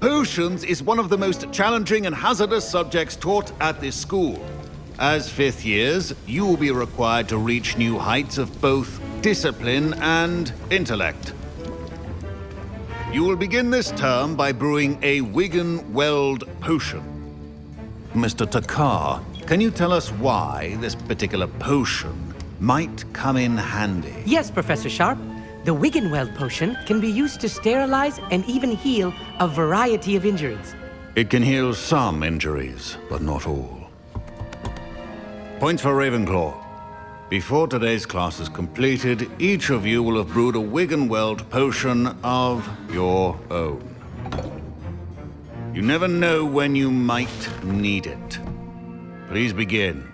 Potions is one of the most challenging and hazardous subjects taught at this school. As fifth years, you will be required to reach new heights of both discipline and intellect. You will begin this term by brewing a Wiggenweld potion. Mr. Takar, can you tell us why this particular potion might come in handy? Yes, Professor Sharp. The Wiggenweld potion can be used to sterilize and even heal a variety of injuries. It can heal some injuries, but not all. Points for Ravenclaw. Before today's class is completed, each of you will have brewed a Wiggenweld potion of your own. You never know when you might need it. Please begin.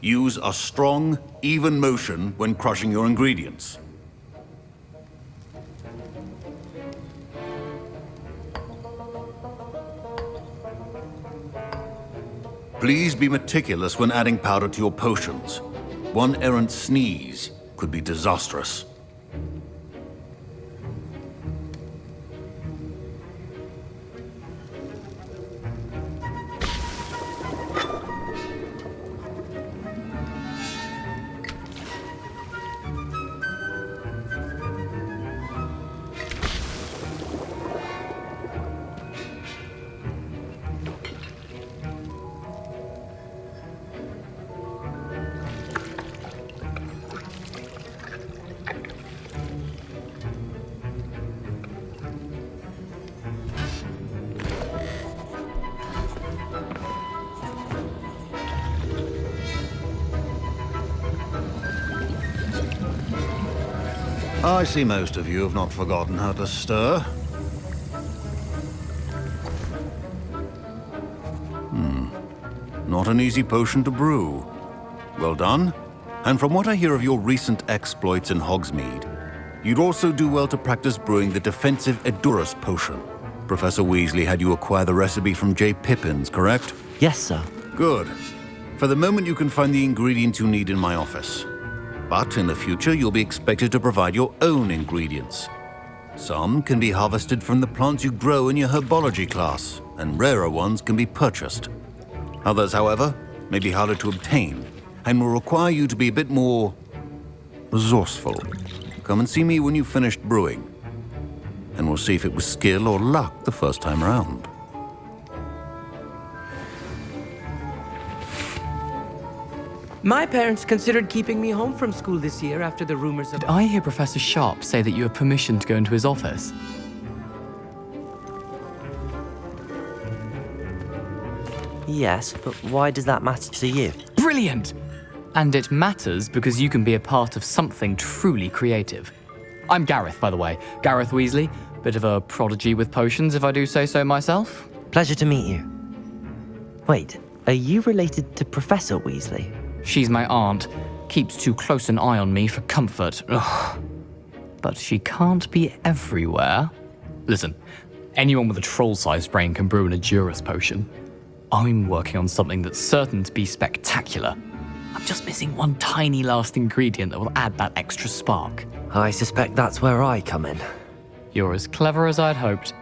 Use a strong, even motion when crushing your ingredients. Please be meticulous when adding powder to your potions. One errant sneeze could be disastrous. I see most of you have not forgotten how to stir. Not an easy potion to brew. Well done. And from what I hear of your recent exploits in Hogsmeade, you'd also do well to practice brewing the defensive Edurus potion. Professor Weasley had you acquire the recipe from J. Pippins, correct? Yes, sir. Good. For the moment, you can find the ingredients you need in my office. But in the future, you'll be expected to provide your own ingredients. Some can be harvested from the plants you grow in your herbology class, and rarer ones can be purchased. Others, however, may be harder to obtain, and will require you to be a bit more resourceful. Come and see me when you've finished brewing, and we'll see if it was skill or luck the first time around. My parents considered keeping me home from school this year after the rumors of... Did I hear Professor Sharp say that you have permission to go into his office? Yes, but why does that matter to you? Brilliant! And it matters because you can be a part of something truly creative. I'm Gareth, by the way. Gareth Weasley. Bit of a prodigy with potions, if I do say so myself. Pleasure to meet you. Wait, are you related to Professor Weasley? She's my aunt. Keeps too close an eye on me for comfort. Ugh. But she can't be everywhere. Listen, anyone with a troll-sized brain can brew an Edurus potion. I'm working on something that's certain to be spectacular. I'm just missing one tiny last ingredient that will add that extra spark. I suspect that's where I come in. You're as clever as I'd hoped.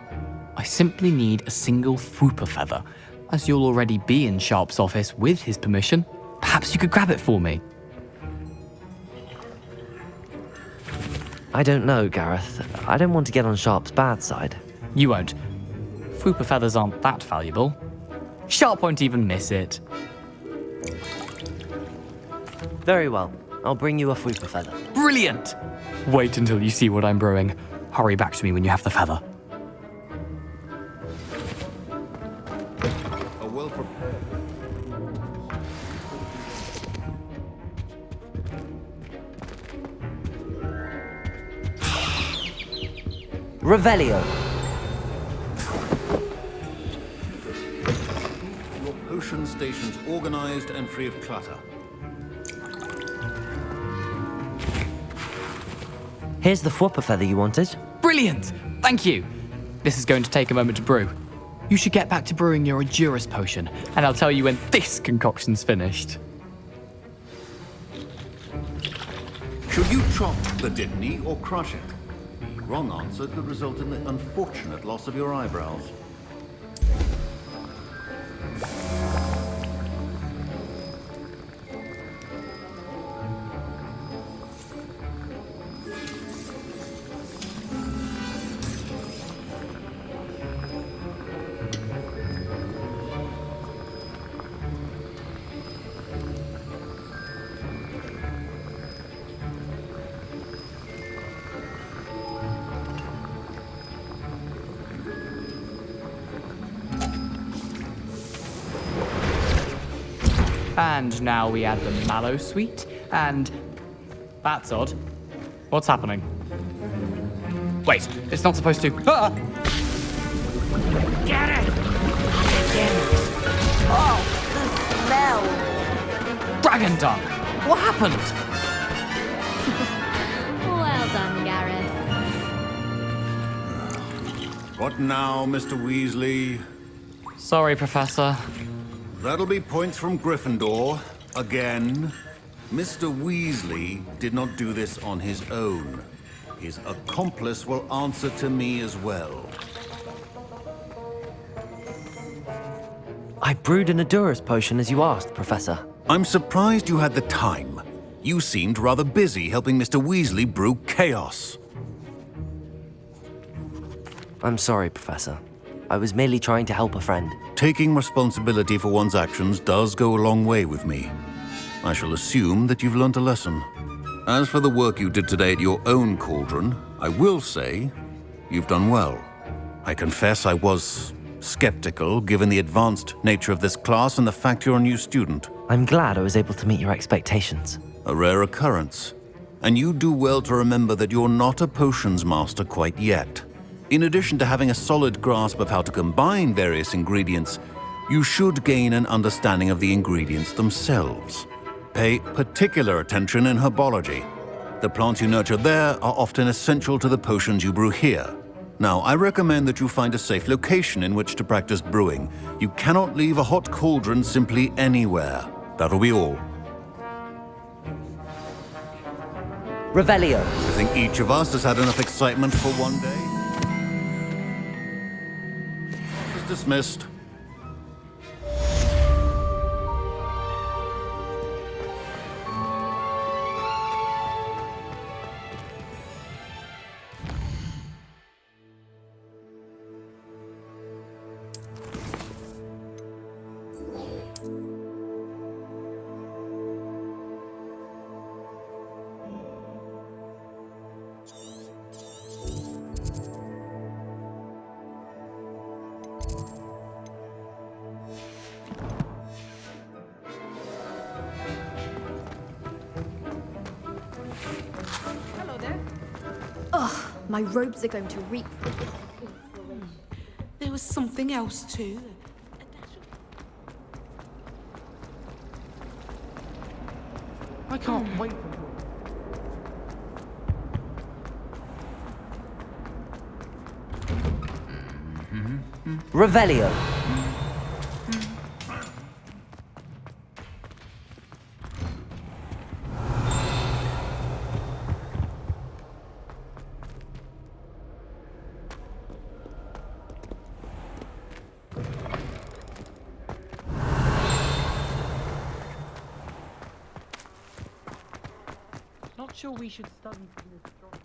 I simply need a single Fwooper feather. As you'll already be in Sharp's office with his permission, perhaps you could grab it for me. I don't know, Gareth. I don't want to get on Sharp's bad side. You won't. Fwooper feathers aren't that valuable. Sharp won't even miss it. Very well. I'll bring you a Fwooper feather. Brilliant! Wait until you see what I'm brewing. Hurry back to me when you have the feather. A well-prepared... Revelio. Your potion station's organized and free of clutter. Here's the Fwooper feather you wanted. Brilliant! Thank you! This is going to take a moment to brew. You should get back to brewing your Edurus potion, and I'll tell you when this concoction's finished. Should you chop the Dittany or crush it? The wrong answer could result in the unfortunate loss of your eyebrows. And now we add the mallow sweet, and... That's odd. What's happening? Wait, it's not supposed to... Ah! Get it! Oh, the smell. Dragon dung! What happened? Well done, Gareth. What now, Mr. Weasley? Sorry, Professor. That'll be points from Gryffindor. Again. Mr. Weasley did not do this on his own. His accomplice will answer to me as well. I brewed an Adurus potion as you asked, Professor. I'm surprised you had the time. You seemed rather busy helping Mr. Weasley brew chaos. I'm sorry, Professor. I was merely trying to help a friend. Taking responsibility for one's actions does go a long way with me. I shall assume that you've learnt a lesson. As for the work you did today at your own cauldron, I will say you've done well. I confess I was skeptical given the advanced nature of this class and the fact you're a new student. I'm glad I was able to meet your expectations. A rare occurrence. And you do well to remember that you're not a potions master quite yet. In addition to having a solid grasp of how to combine various ingredients, you should gain an understanding of the ingredients themselves. Pay particular attention in herbology. The plants you nurture there are often essential to the potions you brew here. Now, I recommend that you find a safe location in which to practice brewing. You cannot leave a hot cauldron simply anywhere. That'll be all. Revelio. I think each of us has had enough excitement for one day. Dismissed. My robes are going to reap. There was something else too. I can't wait. Revelio. Not sure we should study for this strongly.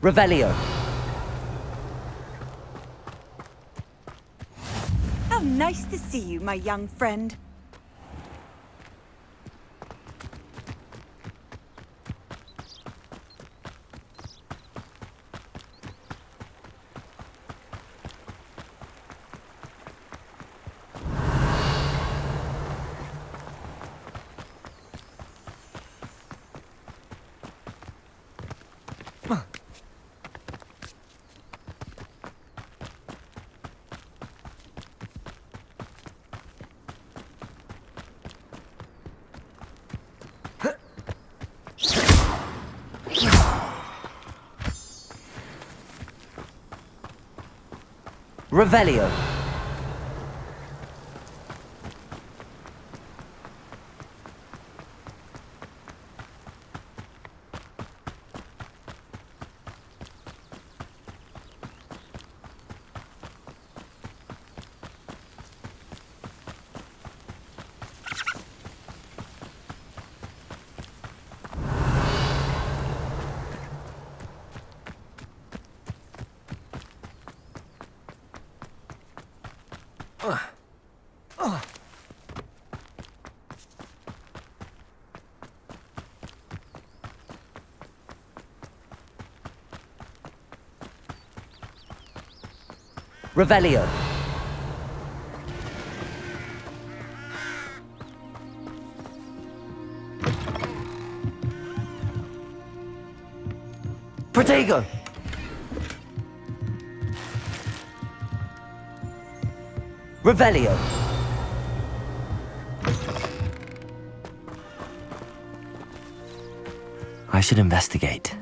Revelio. How nice to see you, my young friend. Revelio. Revelio. Protego. Revelio. I should investigate.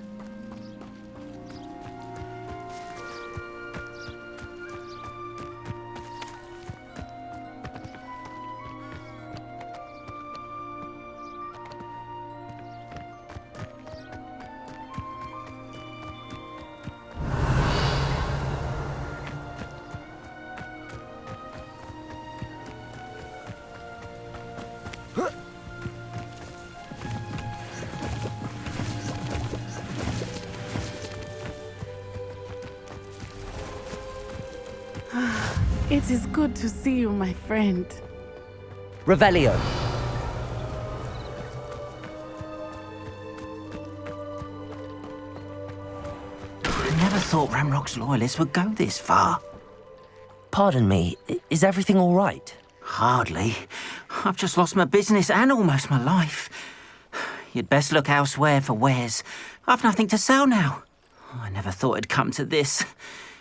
It is good to see you, my friend. Revelio. I never thought Ramrock's loyalists would go this far. Pardon me, is everything all right? Hardly. I've just lost my business and almost my life. You'd best look elsewhere for wares. I've nothing to sell now. I never thought it'd come to this.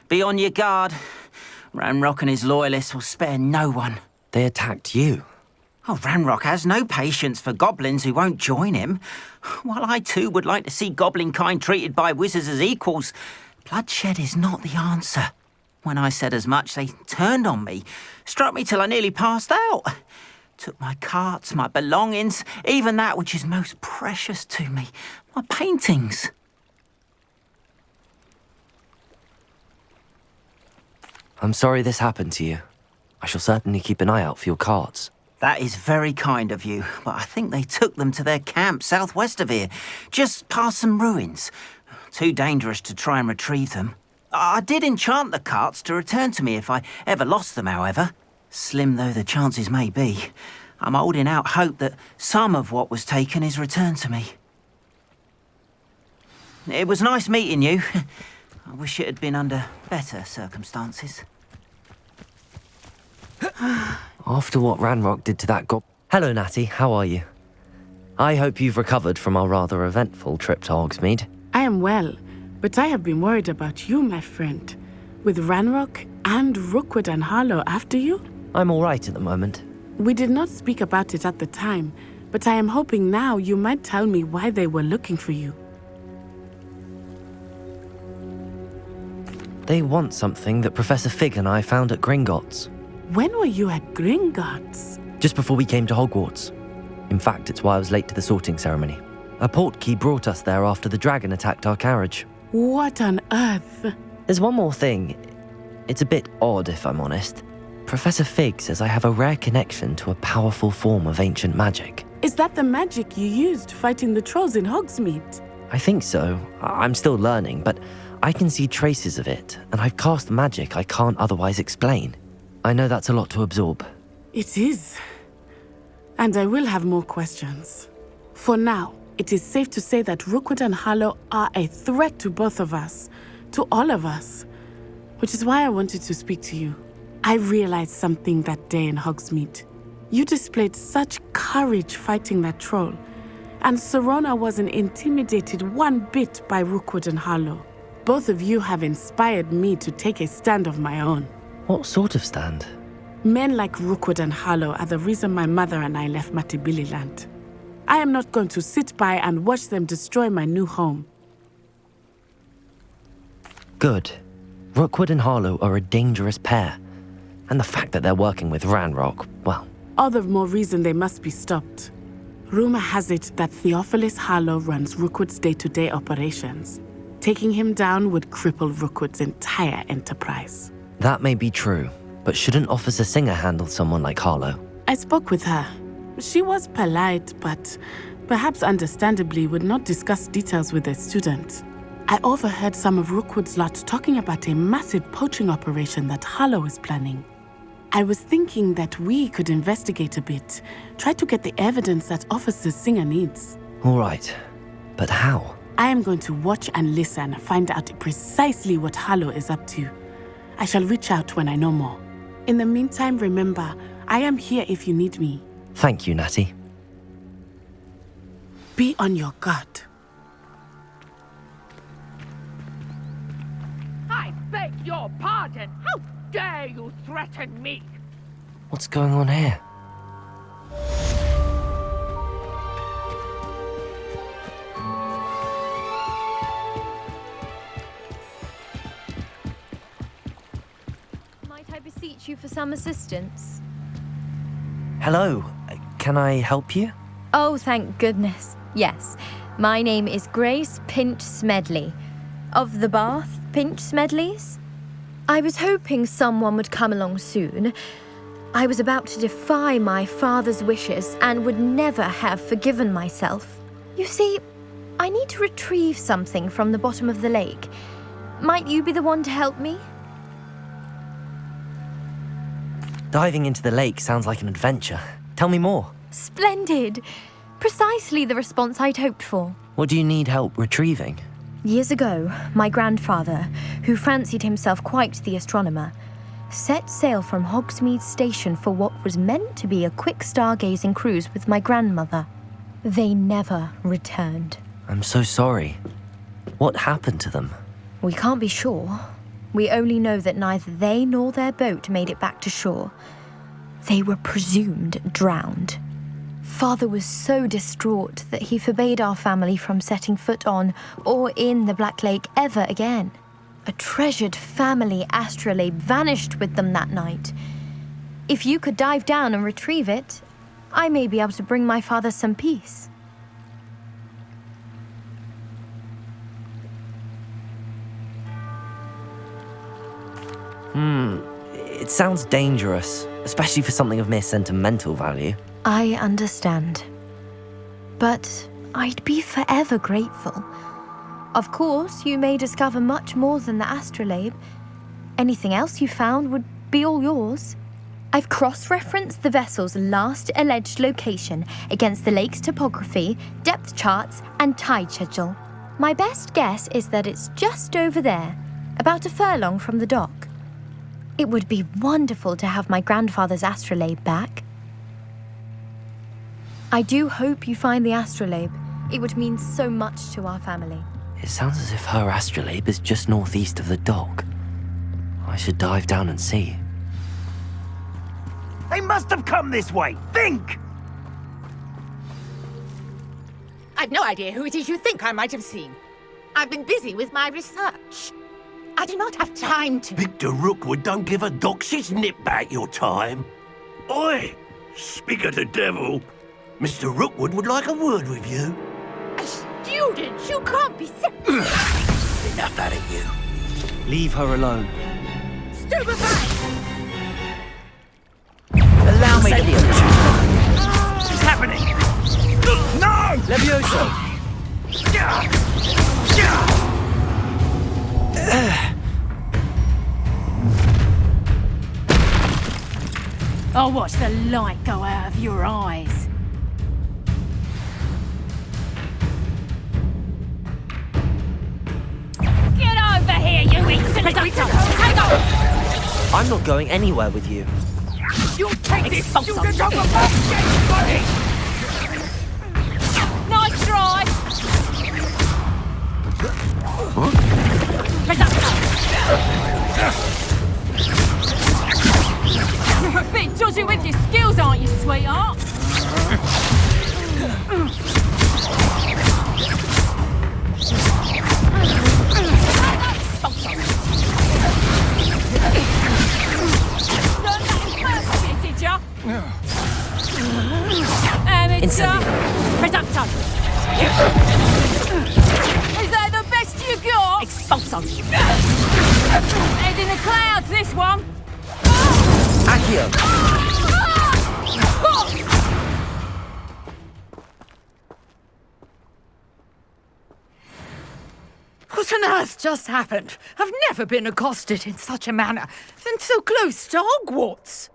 Be on your guard. Ranrock and his loyalists will spare no one. They attacked you. Oh, Ranrock has no patience for goblins who won't join him. While I too would like to see goblin kind treated by wizards as equals, bloodshed is not the answer. When I said as much, they turned on me, struck me till I nearly passed out. Took my carts, my belongings, even that which is most precious to me, my paintings. I'm sorry this happened to you. I shall certainly keep an eye out for your cards. That is very kind of you, but I think they took them to their camp southwest of here, just past some ruins. Too dangerous to try and retrieve them. I did enchant the carts to return to me if I ever lost them, however. Slim though the chances may be, I'm holding out hope that some of what was taken is returned to me. It was nice meeting you. I wish it had been under better circumstances. After what Ranrock did to that Hello, Natty. How are you? I hope you've recovered from our rather eventful trip to Hogsmeade. I am well, but I have been worried about you, my friend. With Ranrock and Rookwood and Harlow after you? I'm all right at the moment. We did not speak about it at the time, but I am hoping now you might tell me why they were looking for you. They want something that Professor Fig and I found at Gringotts. When were you at Gringotts? Just before we came to Hogwarts. In fact, it's why I was late to the sorting ceremony. A portkey brought us there after the dragon attacked our carriage. What on earth? There's one more thing. It's a bit odd, if I'm honest. Professor Fig says I have a rare connection to a powerful form of ancient magic. Is that the magic you used fighting the trolls in Hogsmeade? I think so. I'm still learning, but I can see traces of it, and I've cast magic I can't otherwise explain. I know that's a lot to absorb. It is. And I will have more questions. For now, it is safe to say that Rookwood and Harlow are a threat to both of us, to all of us, which is why I wanted to speak to you. I realized something that day in Hogsmeade. You displayed such courage fighting that troll, and Serona wasn't intimidated one bit by Rookwood and Harlow. Both of you have inspired me to take a stand of my own. What sort of stand? Men like Rookwood and Harlow are the reason my mother and I left Matibili land. I am not going to sit by and watch them destroy my new home. Good. Rookwood and Harlow are a dangerous pair. And the fact that they're working with Ranrock, well, All the more reason they must be stopped. Rumor has it that Theophilus Harlow runs Rookwood's day-to-day operations. Taking him down would cripple Rookwood's entire enterprise. that may be true. But shouldn't Officer Singer handle someone like Harlow? I spoke with her. She was polite, but perhaps understandably would not discuss details with a student. I overheard some of Rookwood's lot talking about a massive poaching operation that Harlow is planning. I was thinking that we could investigate a bit, try to get the evidence that Officer Singer needs. All right, but how? I am going to watch and listen, find out precisely what Harlow is up to. I shall reach out when I know more. In the meantime, remember, I am here if you need me. Thank you, Natty. Be on your guard. I beg your pardon. How dare you threaten me? What's going on here? Might I beseech you for some assistance? Hello, can I help you? Oh, thank goodness. Yes. My name is Grace Pinch Smedley. Of the Bath Pinch Smedleys? I was hoping someone would come along soon. I was about to defy my father's wishes and would never have forgiven myself. You see, I need to retrieve something from the bottom of the lake. Might you be the one to help me? Diving into the lake sounds like an adventure. Tell me more. Splendid! Precisely the response I'd hoped for. What do you need help retrieving? Years ago, my grandfather, who fancied himself quite the astronomer, set sail from Hogsmeade Station for what was meant to be a quick stargazing cruise with my grandmother. They never returned. I'm so sorry. What happened to them? We can't be sure. We only know that neither they nor their boat made it back to shore. They were presumed drowned. Father was so distraught that he forbade our family from setting foot on or in the Black Lake ever again. A treasured family astrolabe vanished with them that night. If you could dive down and retrieve it, I may be able to bring my father some peace. It sounds dangerous, especially for something of mere sentimental value. I understand. But I'd be forever grateful. Of course, you may discover much more than the astrolabe. Anything else you found would be all yours. I've cross-referenced the vessel's last alleged location against the lake's topography, depth charts, and tide schedule. My best guess is that it's just over there, about a furlong from the dock. It would be wonderful to have my grandfather's astrolabe back. I do hope you find the astrolabe. It would mean so much to our family. It sounds as if her astrolabe is just northeast of the dock. I should dive down and see. They must have come this way! Think! I've no idea who it is you think I might have seen. I've been busy with my research. I do not have time to... Victor Rookwood don't give a doxy's nip back your time. Oi! Speak of the devil. Mr. Rookwood would like a word with you. A student? You can't be Enough out of you. Leave her alone. stupefied! Allow me to... What's happening? No! Levioso! I'll watch the light go out of your eyes. Get over here, you insolent... Take off! I'm not going anywhere with you. You take this student off of my dead body! Nice try! You're a bit dodgy with your skills, aren't you, sweetheart? Accio! What on earth just happened? I've never been accosted in such a manner, and so close to Hogwarts.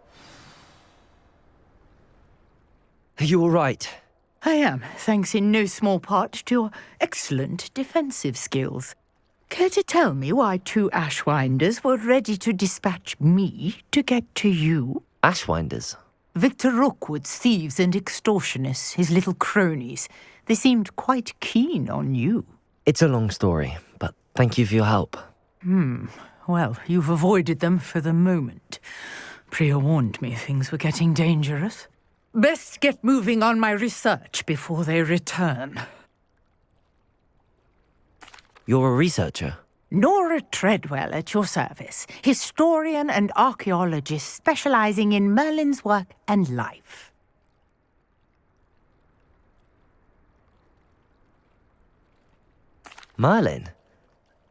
Are you all right? I am, thanks in no small part to your excellent defensive skills. Care to tell me why 2 Ashwinders were ready to dispatch me to get to you? Ashwinders? Victor Rookwood's thieves and extortionists, his little cronies. They seemed quite keen on you. It's a long story, but thank you for your help. Well, you've avoided them for the moment. Priya warned me things were getting dangerous. Best get moving on my research before they return. You're a researcher? Nora Treadwell at your service, historian and archaeologist specializing in Merlin's work and life. Merlin?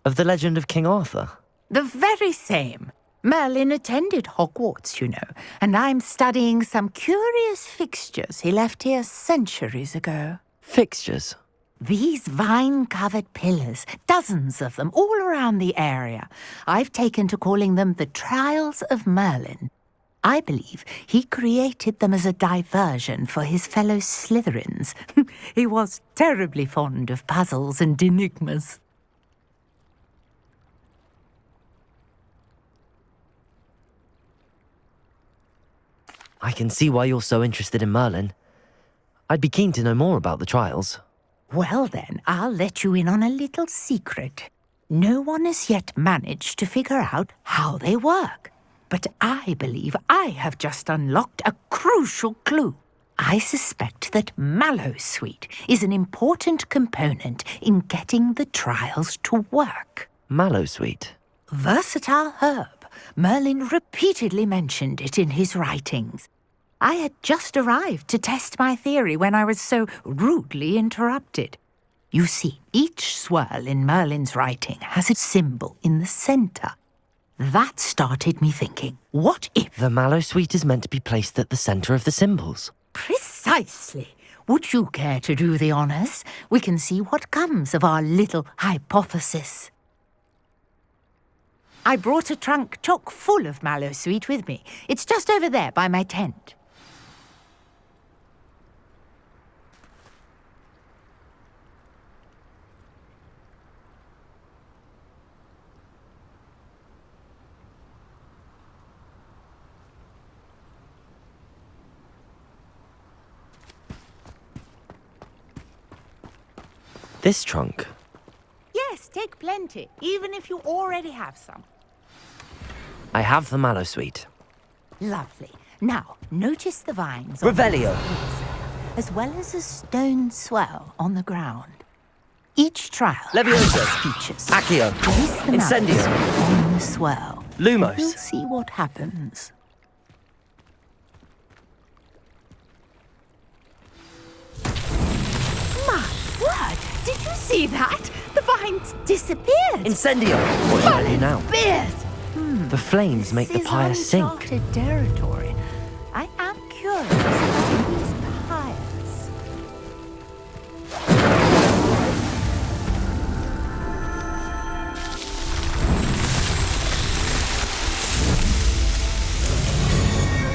Of the legend of King Arthur? The very same. Merlin attended Hogwarts, you know, and I'm studying some curious fixtures he left here centuries ago. Fixtures? These vine-covered pillars, dozens of them, all around the area. I've taken to calling them the Trials of Merlin. I believe he created them as a diversion for his fellow Slytherins. He was terribly fond of puzzles and enigmas. I can see why you're so interested in Merlin. I'd be keen to know more about the trials. Well then, I'll let you in on a little secret. No one has yet managed to figure out how they work. But I believe I have just unlocked a crucial clue. I suspect that Mallowsweet is an important component in getting the trials to work. Mallowsweet? Versatile herb. Merlin repeatedly mentioned it in his writings. I had just arrived to test my theory when I was so rudely interrupted. You see, each swirl in Merlin's writing has a symbol in the center. That started me thinking, what if... The Mallowsweet is meant to be placed at the center of the symbols. Precisely. Would you care to do the honors? We can see what comes of our little hypothesis. I brought a trunk chock full of Mallowsweet with me. It's just over there by my tent. This trunk? Yes, take plenty, even if you already have some. I have the Mallowsweet. Lovely. Now, notice the vines. Revelio! As well as a stone swell on the ground. Each trial Leviosa! features. Accio! Place the Incendio! mouse on the swell. Lumos! We'll see what happens. My word! Did you see that? The vines disappeared! Incendio! What should I do now? Disappeared! The flames make the pyre sink. Uncharted territory. I am curious about these pyres.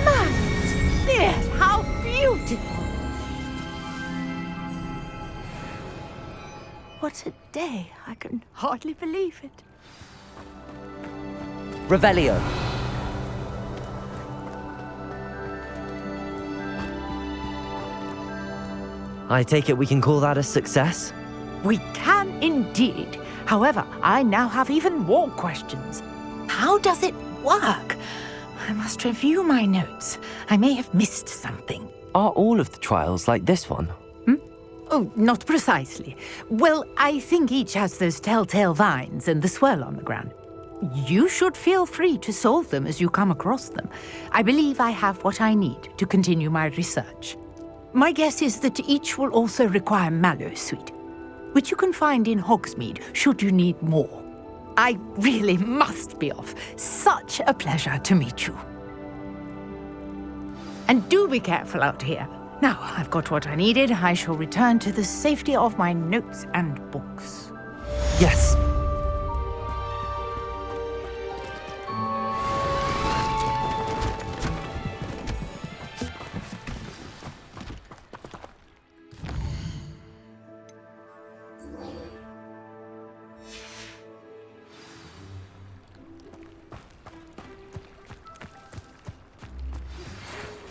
Matt! Yes, how beautiful! What a day. I can hardly believe it. Revelio! I take it we can call that a success? We can indeed. However, I now have even more questions. How does it work? I must review my notes. I may have missed something. Are all of the trials like this one? Oh, not precisely. Well, I think each has those telltale vines and the swirl on the ground. You should feel free to solve them as you come across them. I believe I have what I need to continue my research. My guess is that each will also require Mallowsweet, which you can find in Hogsmeade should you need more. I really must be off. Such a pleasure to meet you. And do be careful out here. Now, I've got what I needed. I shall return to the safety of my notes and books. Yes.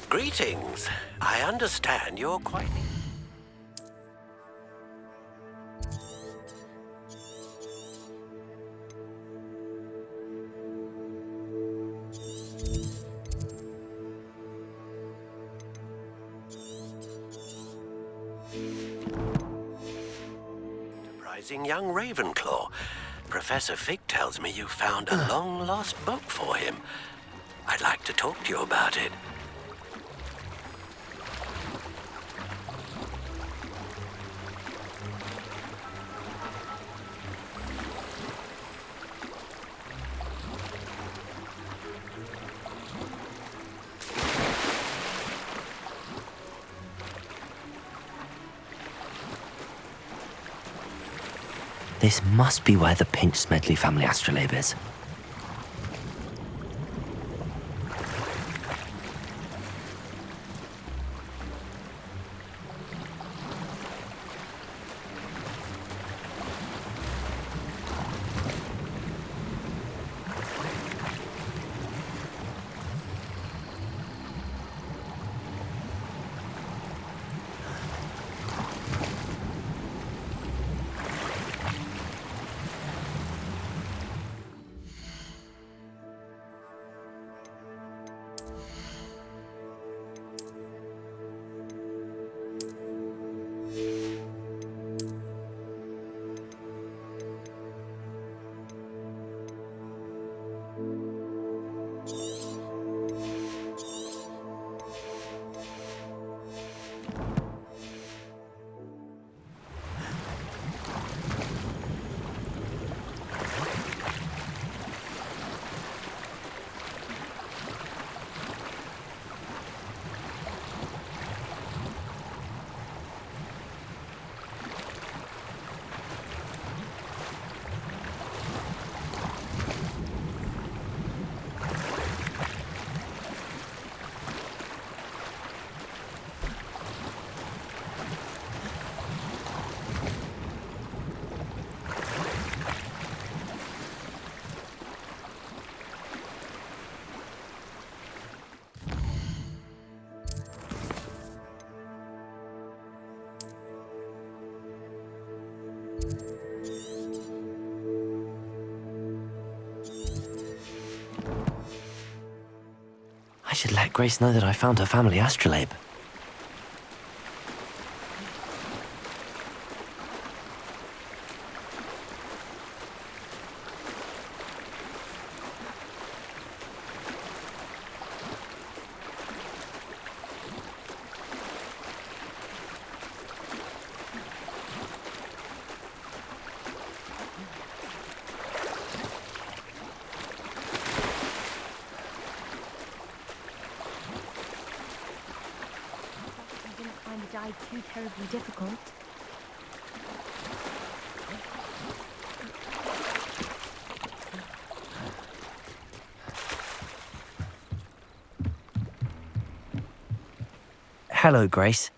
Greetings. I understand you're quite... Enterprising young Ravenclaw. Professor Fig tells me you found a long-lost book for him. I'd like to talk to you about it. This must be where the Pinch-Smedley family astrolabe is. I should let Grace know that I found her family astrolabe. Too terribly difficult. Hello, Grace.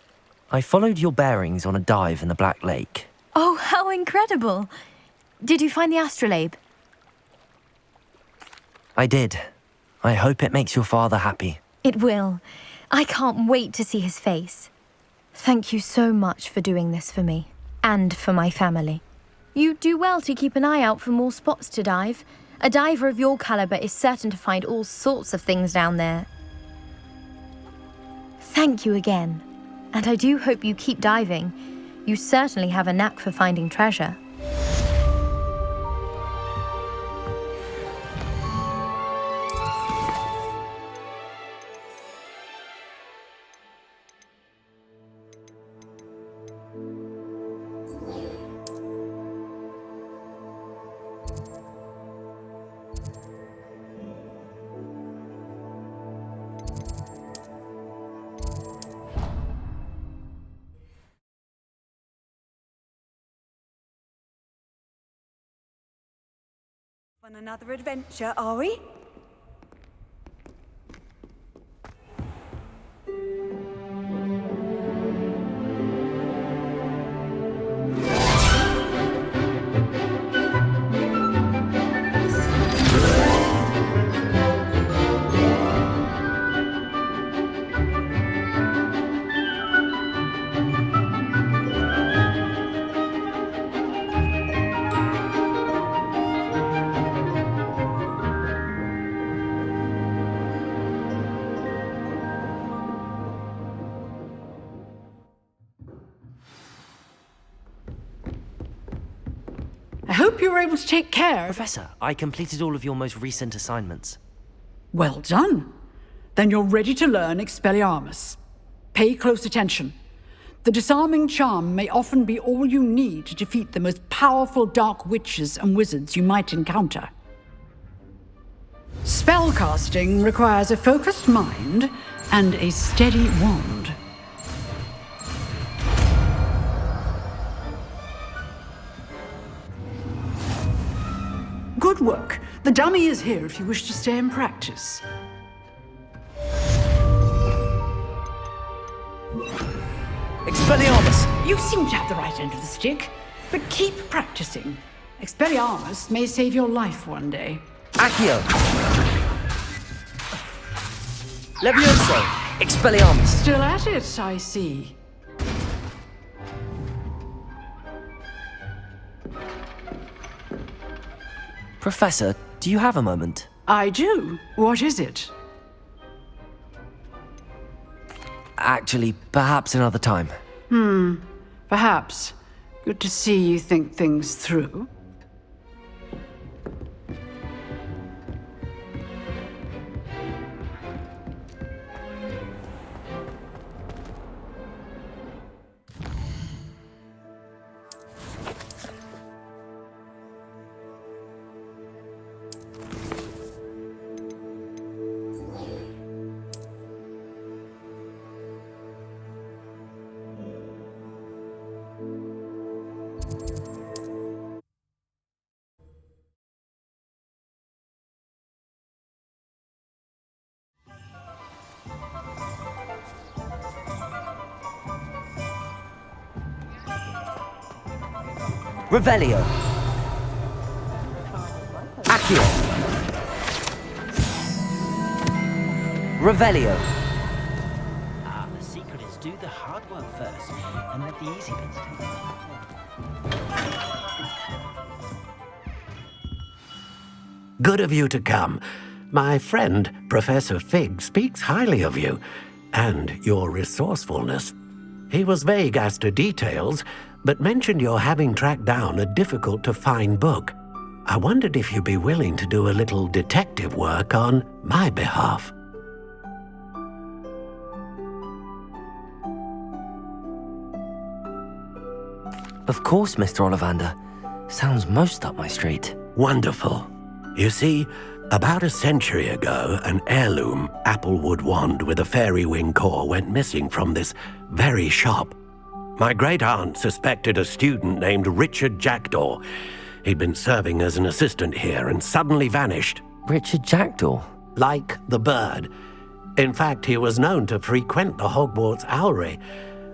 I followed your bearings on a dive in the Black Lake. Oh, how incredible! Did you find the astrolabe? I did. I hope it makes your father happy. It will. I can't wait to see his face. Thank you so much for doing this for me, and for my family. You do well to keep an eye out for more spots to dive. A diver of your caliber is certain to find all sorts of things down there. Thank you again, and I do hope you keep diving. You certainly have a knack for finding treasure. On another adventure, are we? I hope you were able to take care of... Professor, I completed all of your most recent assignments. Well done. Then you're ready to learn Expelliarmus. Pay close attention. The disarming charm may often be all you need to defeat the most powerful dark witches and wizards you might encounter. Spellcasting requires a focused mind and a steady wand. Good work. The dummy is here if you wish to stay and practice. Expelliarmus! You seem to have the right end of the stick, but keep practicing. Expelliarmus may save your life one day. Accio! Levioso! Expelliarmus! Still at it, I see. Professor, do you have a moment? I do. What is it? Actually, perhaps another time. Perhaps. Good to see you think things through. Revelio! Accio! Revelio! The secret is do the hard work first, and let the easy bits take Good of you to come. My friend, Professor Fig, speaks highly of you, and your resourcefulness. He was vague as to details, but mentioned your having tracked down a difficult-to-find book. I wondered if you'd be willing to do a little detective work on my behalf. Of course, Mr. Ollivander. Sounds most up my street. Wonderful. You see, about a century ago, an heirloom applewood wand with a fairy wing core went missing from this very shop. My great-aunt suspected a student named Richard Jackdaw. He'd been serving as an assistant here and suddenly vanished. Richard Jackdaw? Like the bird. In fact, he was known to frequent the Hogwarts Owlry.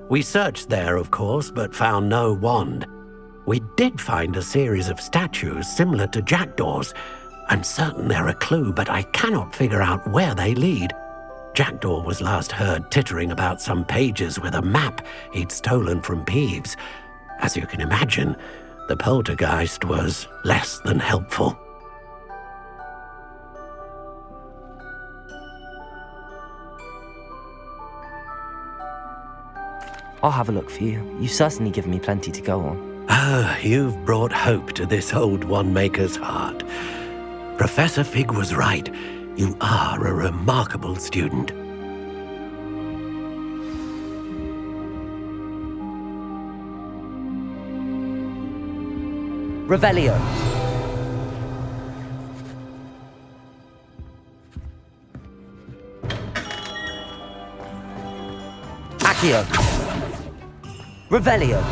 We searched there, of course, but found no wand. We did find a series of statues similar to Jackdaw's. I'm certain they're a clue, but I cannot figure out where they lead. Jackdaw was last heard tittering about some pages with a map he'd stolen from Peeves. As you can imagine, the poltergeist was less than helpful. I'll have a look for you. You've certainly given me plenty to go on. Ah, you've brought hope to this old one-maker's heart. Professor Fig was right. You are a remarkable student. Revelio! Accio! Revelio!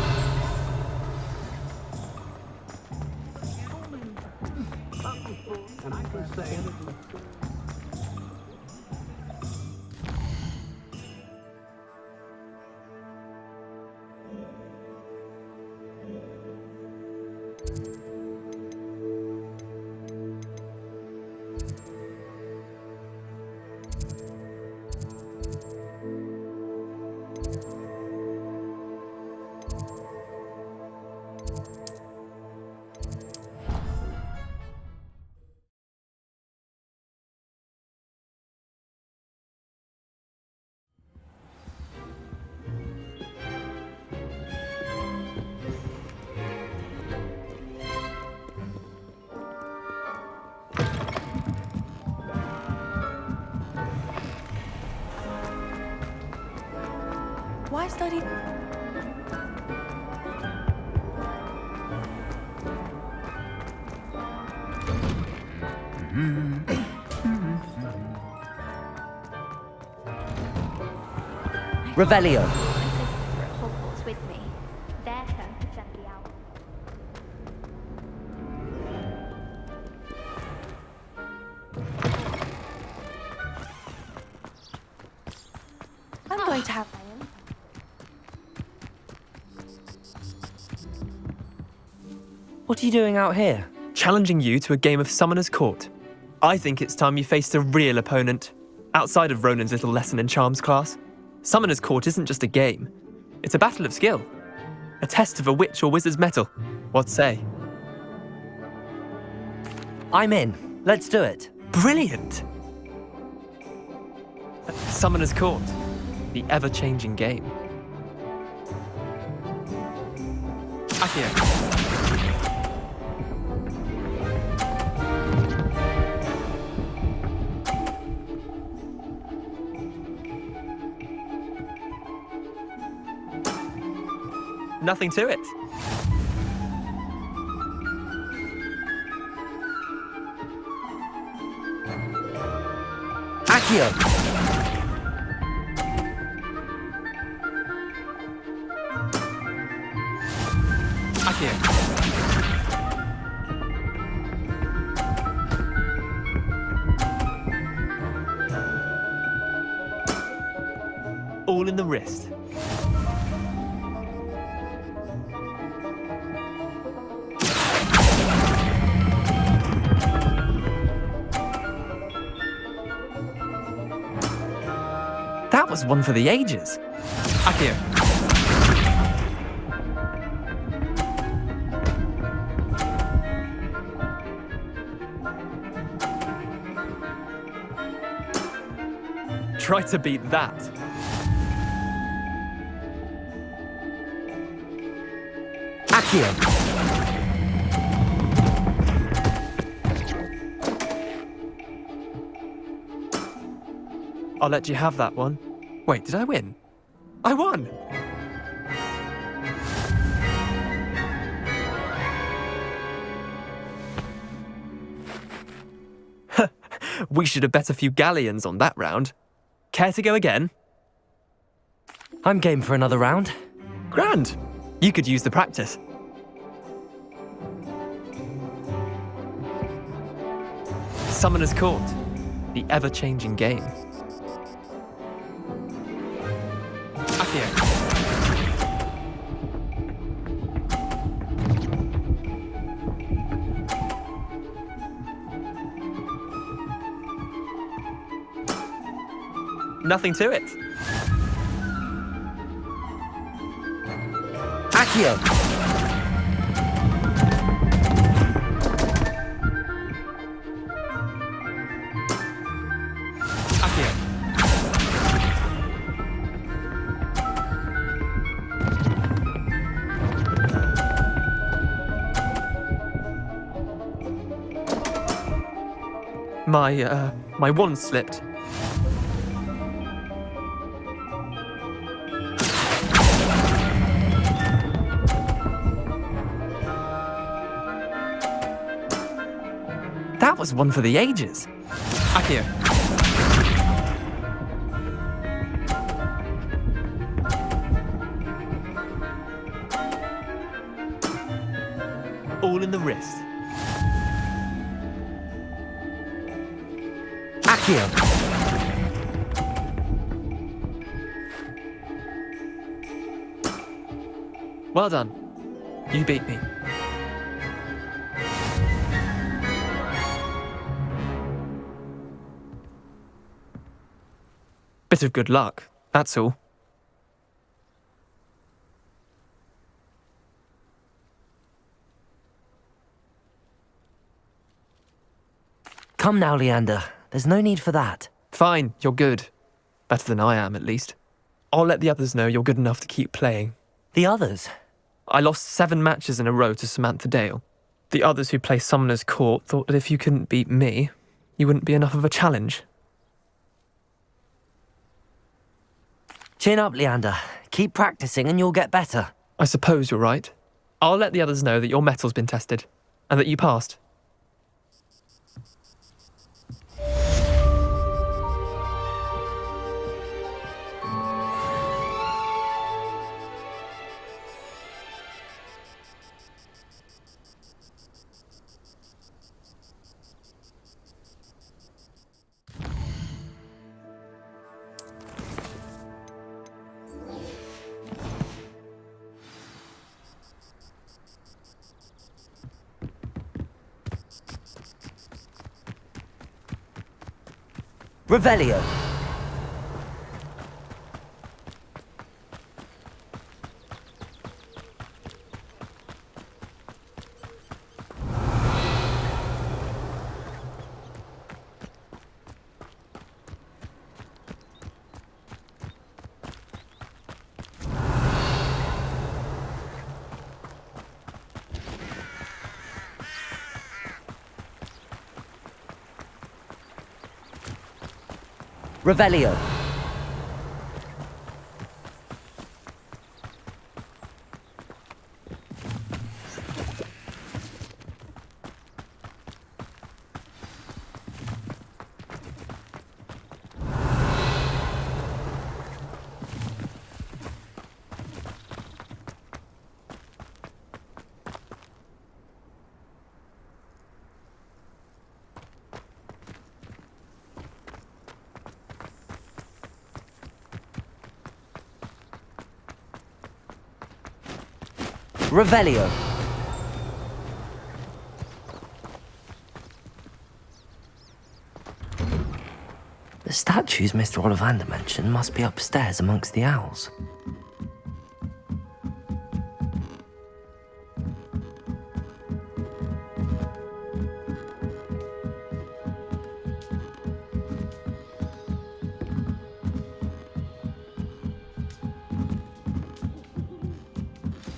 Why study? Revelio. My sisters were at Hogwarts with me. Their turn to send me out. I'm going to have my own. What are you doing out here? Challenging you to a game of Summoner's Court. I think it's time you faced a real opponent, outside of Ronan's little lesson in charms class. Summoner's Court isn't just a game. It's a battle of skill. A test of a witch or wizard's mettle. What say? I'm in. Let's do it. Brilliant! Summoner's Court. The ever-changing game. Accio. Nothing to it. Accio. Accio. All in the wrist. That was one for the ages. Accio. Try to beat that. Accio. I'll let you have that one. Wait, did I win? I won! We should have bet a few galleons on that round. Care to go again? I'm game for another round. Grand! You could use the practice. Summoner's Court. The ever-changing game. Accio. Nothing to it. Accio. Accio. My wand slipped. That was one for the ages. Accio. All in the wrist. Accio. Well done. You beat me. Bit of good luck, that's all. Come now, Leander. There's no need for that. Fine, you're good. Better than I am, at least. I'll let the others know you're good enough to keep playing. The others? I lost 7 matches in a row to Samantha Dale. The others who play Summoner's Court thought that if you couldn't beat me, you wouldn't be enough of a challenge. Chin up, Leander. Keep practicing and you'll get better. I suppose you're right. I'll let the others know that your metal's been tested, and that you passed. Revelio. Revelio. Revelio. The statues Mr. Ollivander mentioned must be upstairs amongst the owls.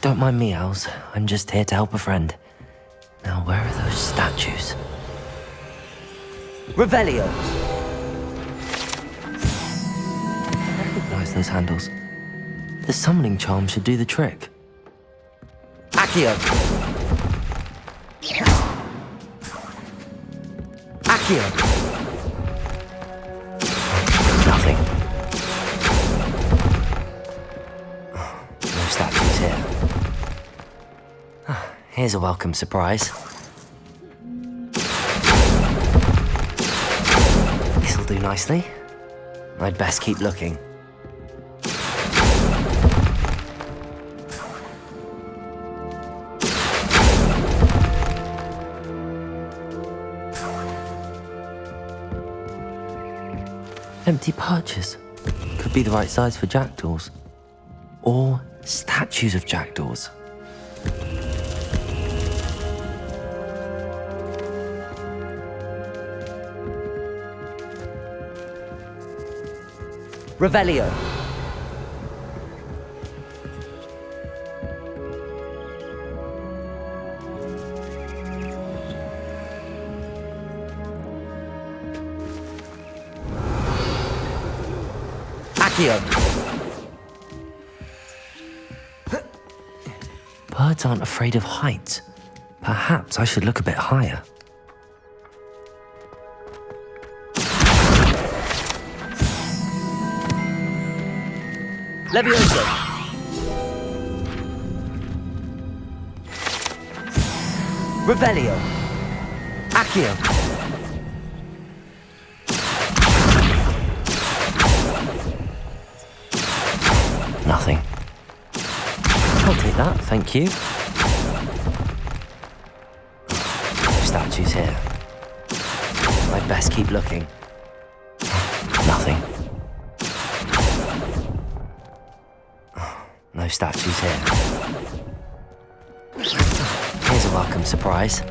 Don't mind me, owls. I'm just here to help a friend. Now, where are those statues? Revelio! I recognize those handles. The summoning charm should do the trick. Accio! Accio! Nothing. No statues here. Here's a welcome surprise. This'll do nicely. I'd best keep looking. Empty perches. Could be the right size for jackdaws. Or statues of jackdaws. Revelio. Accio. Birds aren't afraid of heights. Perhaps I should look a bit higher. Levioso! Revelio! Accio! Nothing. I'll take that, thank you. No statues here. I'd best keep looking. Nothing. No statues here. Here's a welcome surprise.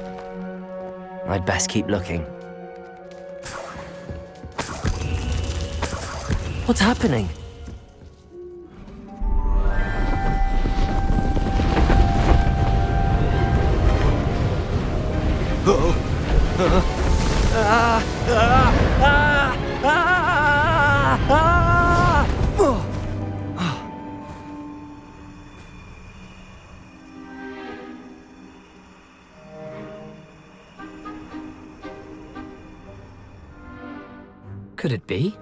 I'd best keep looking. What's happening? Could it be?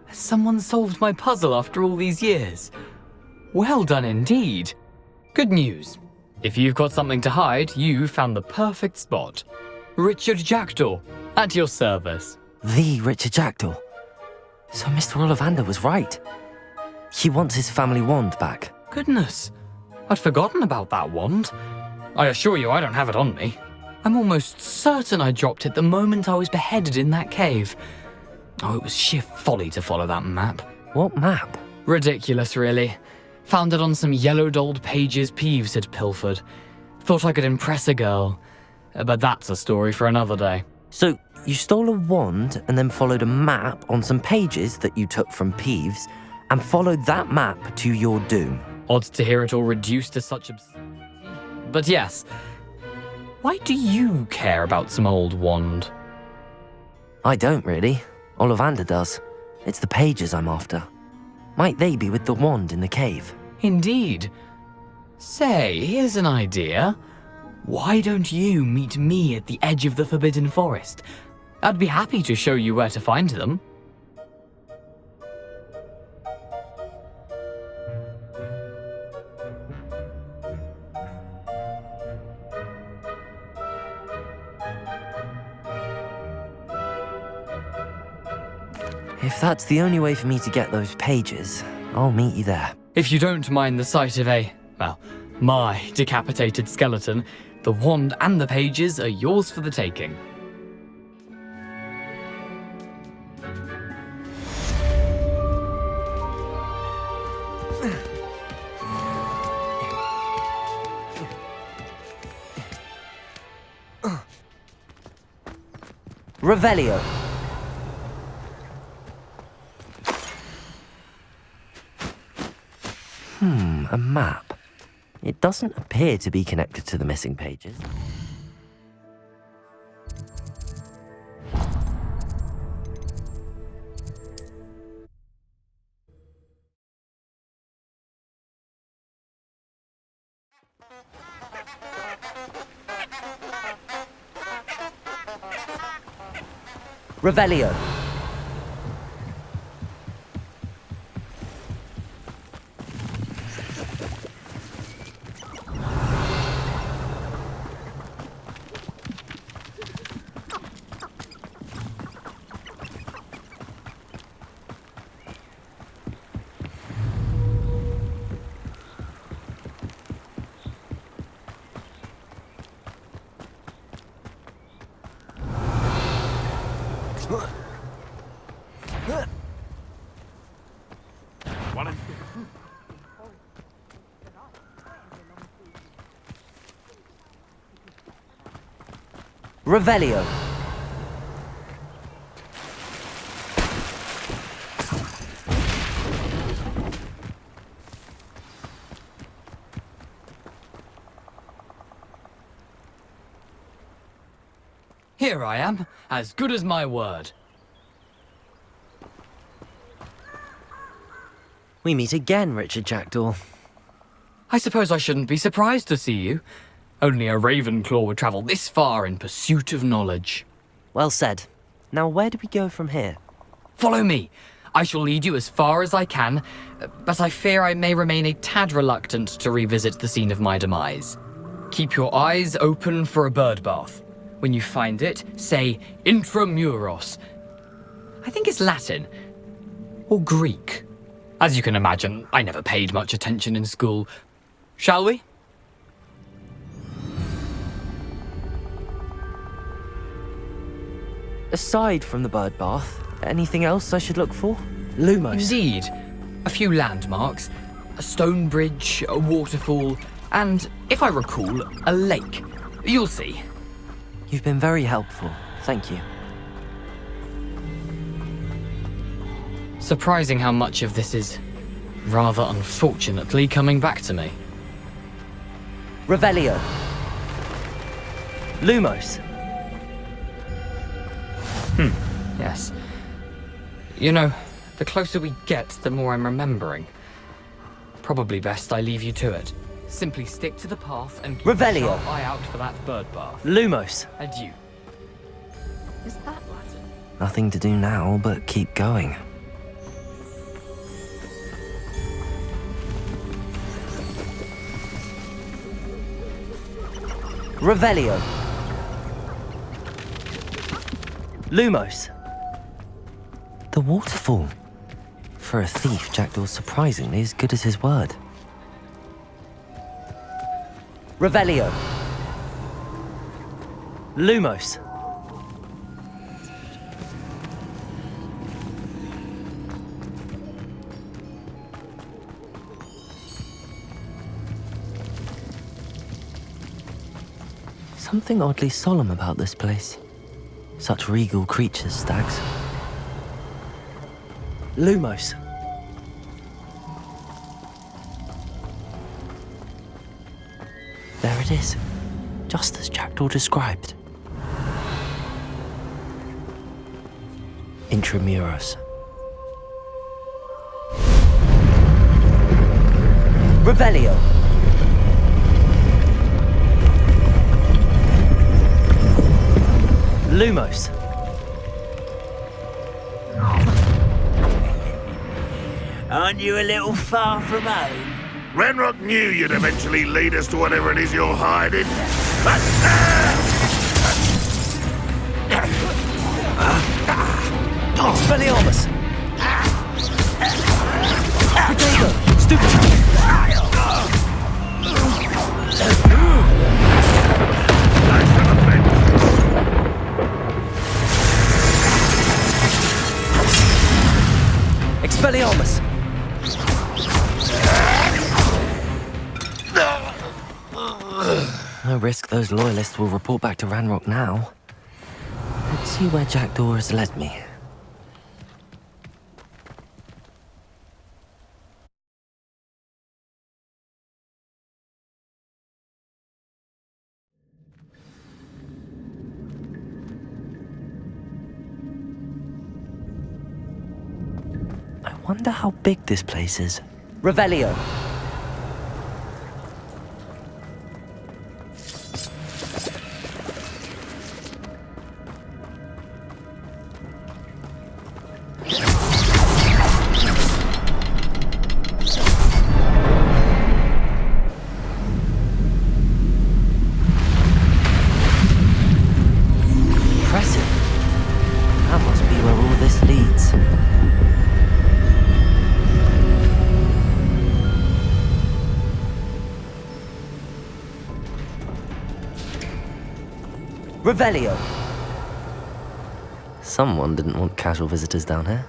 Has someone solved my puzzle after all these years? Well done indeed. Good news. If you've got something to hide, you found the perfect spot. Richard Jackdaw, at your service. The Richard Jackdaw. So Mr. Ollivander was right. He wants his family wand back. Goodness, I'd forgotten about that wand. I assure you I don't have it on me. I'm almost certain I dropped it the moment I was beheaded in that cave. Oh, it was sheer folly to follow that map. What map? Ridiculous, really. Found it on some yellowed old pages Peeves had pilfered. Thought I could impress a girl. But that's a story for another day. So, you stole a wand and then followed a map on some pages that you took from Peeves and followed that map to your doom. Odd to hear it all reduced to such But yes, why do you care about some old wand? I don't really. Ollivander does. It's the pages I'm after. Might they be with the wand in the cave? Indeed. Say, here's an idea. Why don't you meet me at the edge of the Forbidden Forest? I'd be happy to show you where to find them. If that's the only way for me to get those pages, I'll meet you there. If you don't mind the sight of my decapitated skeleton, the wand and the pages are yours for the taking. Revelio. A map. It doesn't appear to be connected to the missing pages. Revelio. Revelio. Here I am, as good as my word. We meet again, Richard Jackdaw. I suppose I shouldn't be surprised to see you. Only a Ravenclaw would travel this far in pursuit of knowledge. Well said. Now where do we go from here? Follow me. I shall lead you as far as I can, but I fear I may remain a tad reluctant to revisit the scene of my demise. Keep your eyes open for a bird bath. When you find it, say Intramuros. I think it's Latin. Or Greek. As you can imagine, I never paid much attention in school. Shall we? Aside from the bird bath, anything else I should look for? Lumos. Indeed. A few landmarks, a stone bridge, a waterfall, and, if I recall, a lake. You'll see. You've been very helpful. Thank you. Surprising how much of this is, rather unfortunately, coming back to me. Revelio. Lumos. Yes. You know, the closer we get, the more I'm remembering. Probably best I leave you to it. Simply stick to the path and keep Revelio. a sharp eye out for that bird bath. Lumos. Adieu. Is that Latin? Nothing to do now but keep going. Revelio. Lumos. The waterfall. For a thief, Jackdaw's surprisingly as good as his word. Revelio. Lumos. Something oddly solemn about this place. Such regal creatures, stags. Lumos. There it is, just as Jackdaw described. Intramuros. Revelio. Lumos. Aren't you a little far from home? Ranrock knew you'd eventually lead us to whatever it is you're hiding. Expelliarmus! Potato! Stupid! Expelliarmus! No risk those loyalists will report back to Ranrock now. Let's see where Jackdaw has led me. I wonder how big this place is. Revelio. Impressive. That must be where all this leads. Revelio. Someone didn't want casual visitors down here.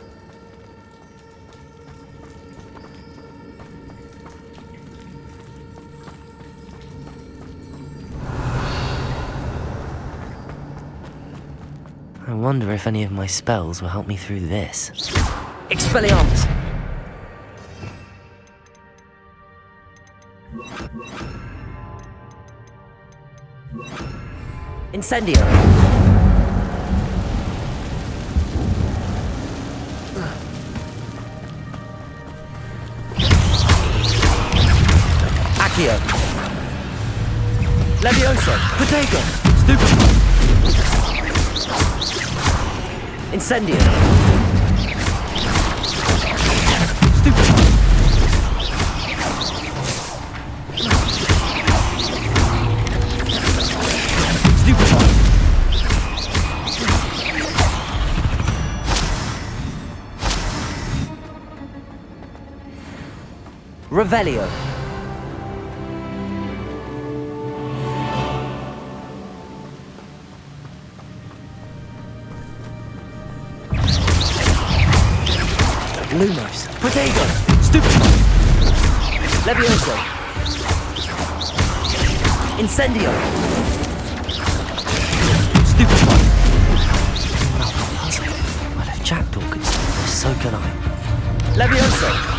I wonder if any of my spells will help me through this. Expelliarmus! Incendio! Accio! Levioso! Protego! Stupefy! Incendio! Stupefy! Stupefy! Revelio! Lumos! Protego! Stupefy! Levioso! Incendio! Stupefy! Well, if Jackdaw could solve this, so can I. Levioso!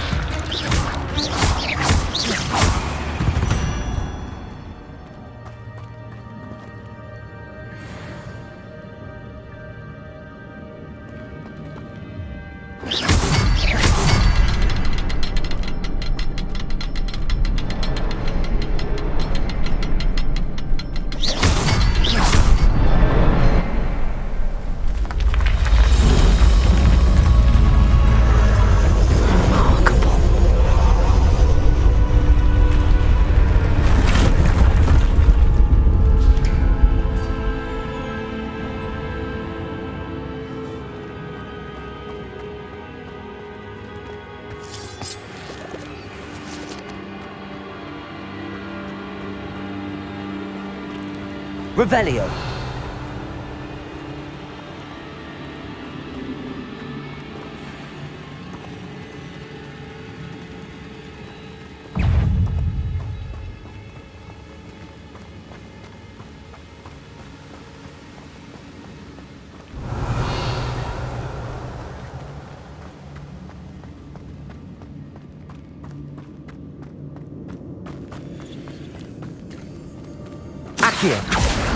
Revelio.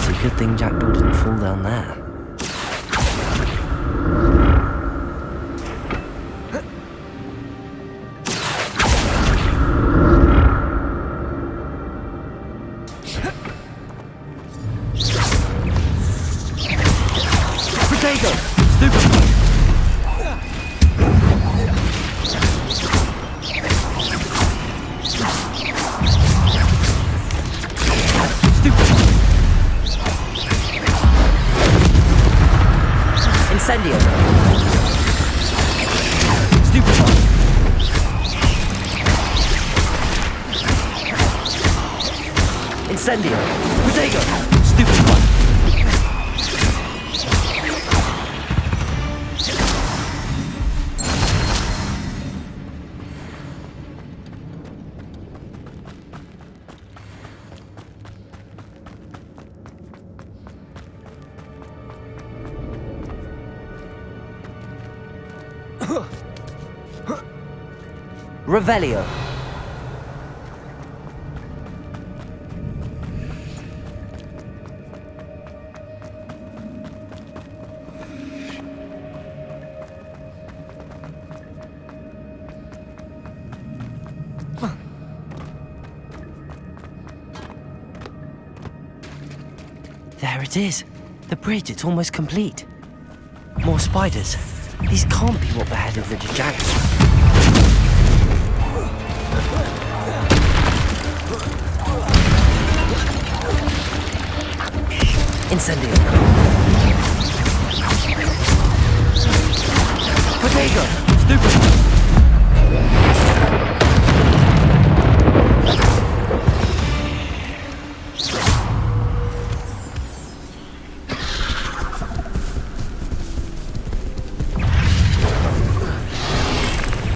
It's a good thing Jackdaw didn't fall down there. Potato! Stupid! Incendio. Stupefy. Incendio. Protego. Stupefy. Revelio. There it is. The bridge, it's almost complete. More spiders. These can't be what beheaded Richard Jackson. Incendio. Potato. Stupid.